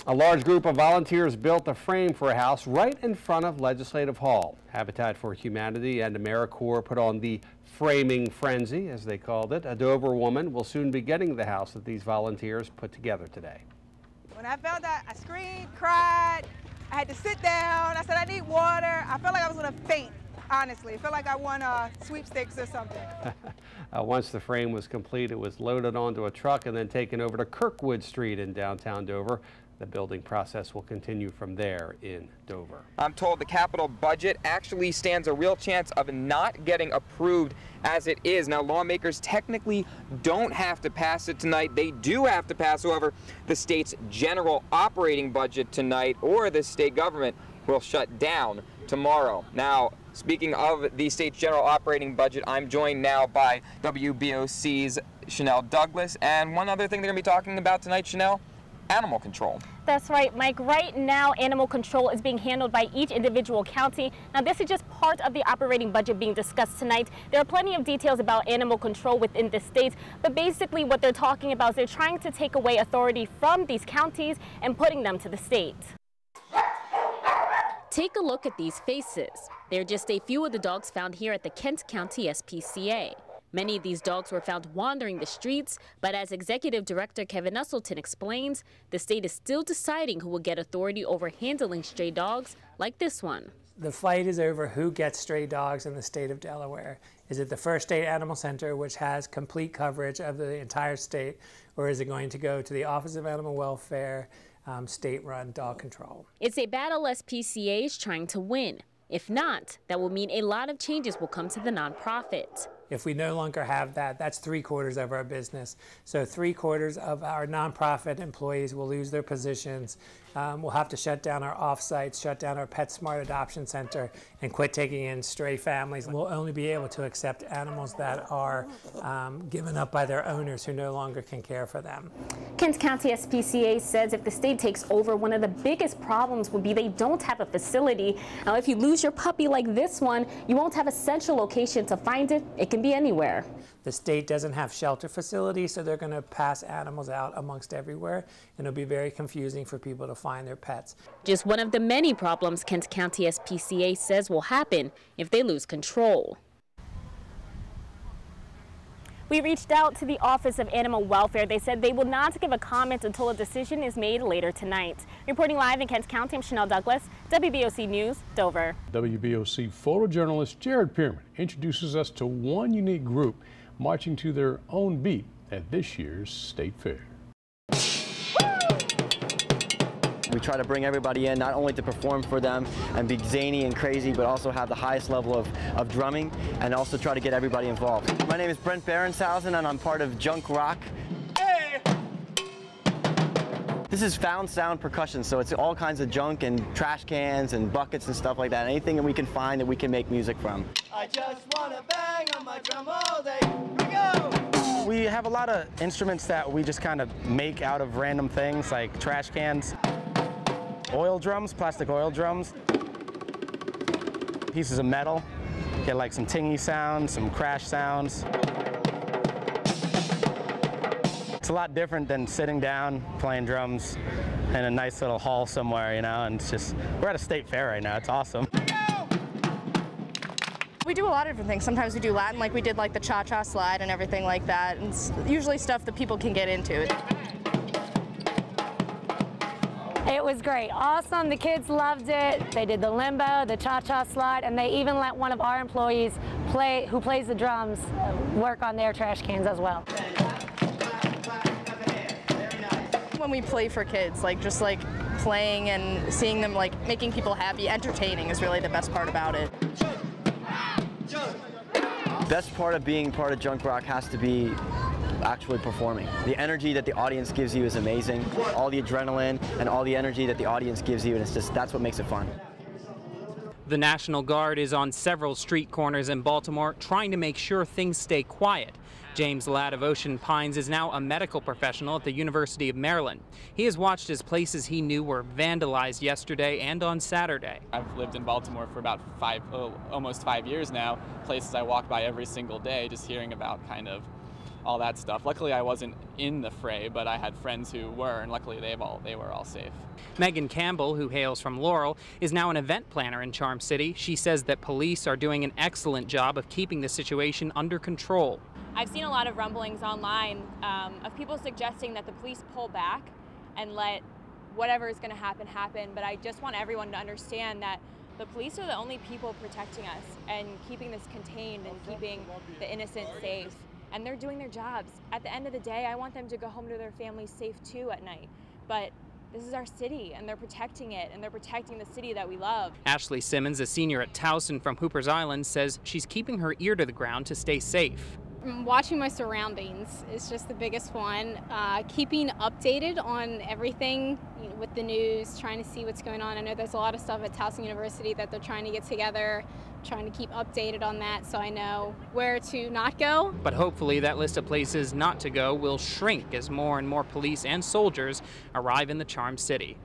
A large group of volunteers built a frame for a house right in front of Legislative Hall. Habitat for Humanity and AmeriCorps put on the framing frenzy, as they called it. A Dover woman will soon be getting the house that these volunteers put together today. When I found out, I screamed, cried. I had to sit down. I said, I need water. I felt like I was going to faint, honestly. I felt like I won sweepstakes or something. Once the frame was complete, it was loaded onto a truck and then taken over to Kirkwood Street in downtown Dover. The building process will continue from there in Dover. I'm told the capital budget actually stands a real chance of not getting approved as it is. Now, lawmakers technically don't have to pass it tonight. They do have to pass, however, the state's general operating budget tonight, or the state government will shut down tomorrow. Now, speaking of the state's general operating budget, I'm joined now by WBOC's Chanel Douglas. And one other thing they're going to be talking about tonight, Chanel, animal control. That's right, Mike. Right now, animal control is being handled by each individual county. Now, this is just part of the operating budget being discussed tonight. There are plenty of details about animal control within the state, but basically what they're talking about is they're trying to take away authority from these counties and putting them to the state. Take a look at these faces. They're just a few of the dogs found here at the Kent County SPCA. Many of these dogs were found wandering the streets, but as Executive Director Kevin Usselton explains, the state is still deciding who will get authority over handling stray dogs like this one. The fight is over who gets stray dogs in the state of Delaware. Is it the First State Animal Center, which has complete coverage of the entire state, or is it going to go to the Office of Animal Welfare, state-run dog control? It's a battle SPCA is trying to win. If not, that will mean a lot of changes will come to the nonprofit. If we no longer have that, that's 3/4 of our business. So 3/4 of our nonprofit employees will lose their positions. We'll have to shut down our off-sites, shut down our PetSmart Adoption Center, and quit taking in stray families. We'll only be able to accept animals that are given up by their owners who no longer can care for them. Kent County SPCA says if the state takes over, one of the biggest problems would be they don't have a facility. Now, if you lose your puppy like this one, you won't have a central location to find it. It can be anywhere. The state doesn't have shelter facilities, so they're going to pass animals out amongst everywhere, and it'll be very confusing for people to find their pets. Just one of the many problems Kent County SPCA says will happen if they lose control. We reached out to the Office of Animal Welfare. They said they will not give a comment until a decision is made later tonight. Reporting live in Kent County, I'm Chanel Douglas, WBOC News, Dover. WBOC photojournalist Jared Pearman introduces us to one unique group marching to their own beat at this year's State Fair. We try to bring everybody in, not only to perform for them and be zany and crazy, but also have the highest level of drumming, and also try to get everybody involved. My name is Brent Berenshausen, and I'm part of Junk Rock. Hey! This is found sound percussion, so it's all kinds of junk and trash cans and buckets and stuff like that. Anything that we can find that we can make music from. I just want to bang on my drum all day. Here we go! We have a lot of instruments that we just kind of make out of random things, like trash cans. Oil drums, plastic oil drums, pieces of metal, get like some tingy sounds, some crash sounds. It's a lot different than sitting down playing drums in a nice little hall somewhere, you know, and it's just, we're at a state fair right now, it's awesome. We do a lot of different things. Sometimes we do Latin, like we did like the cha-cha slide and everything like that, and it's usually stuff that people can get into. It was great, awesome, the kids loved it. They did the limbo, the cha-cha slide, and they even let one of our employees who plays the drums work on their trash cans as well. When we play for kids, like just like playing and seeing them like making people happy, entertaining is really the best part about it. Best part of being part of Junk Rock has to be actually performing. The energy that the audience gives you is amazing. All the adrenaline and all the energy that the audience gives you, and it's just, that's what makes it fun. The National Guard is on several street corners in Baltimore trying to make sure things stay quiet. James Ladd of Ocean Pines is now a medical professional at the University of Maryland. He has watched as places he knew were vandalized yesterday and on Saturday. I've lived in Baltimore for about almost 5 years now. Places I walk by every single day, just hearing about kind of all that stuff. Luckily, I wasn't in the fray, but I had friends who were, and luckily they were all safe. Megan Campbell, who hails from Laurel, is now an event planner in Charm City. She says that police are doing an excellent job of keeping the situation under control. I've seen a lot of rumblings online of people suggesting that the police pull back and let whatever is going to happen, but I just want everyone to understand that the police are the only people protecting us and keeping this contained and keeping the innocent safe. And they're doing their jobs. At the end of the day, I want them to go home to their families safe too at night. But this is our city, and they're protecting it, and they're protecting the city that we love. Ashley Simmons, a senior at Towson from Hooper's Island, says she's keeping her ear to the ground to stay safe. Watching my surroundings is just the biggest one. Keeping updated on everything, with the news, trying to see what's going on. I know there's a lot of stuff at Towson University that they're trying to get together, trying to keep updated on that so I know where to not go. But hopefully that list of places not to go will shrink as more and more police and soldiers arrive in the Charm City.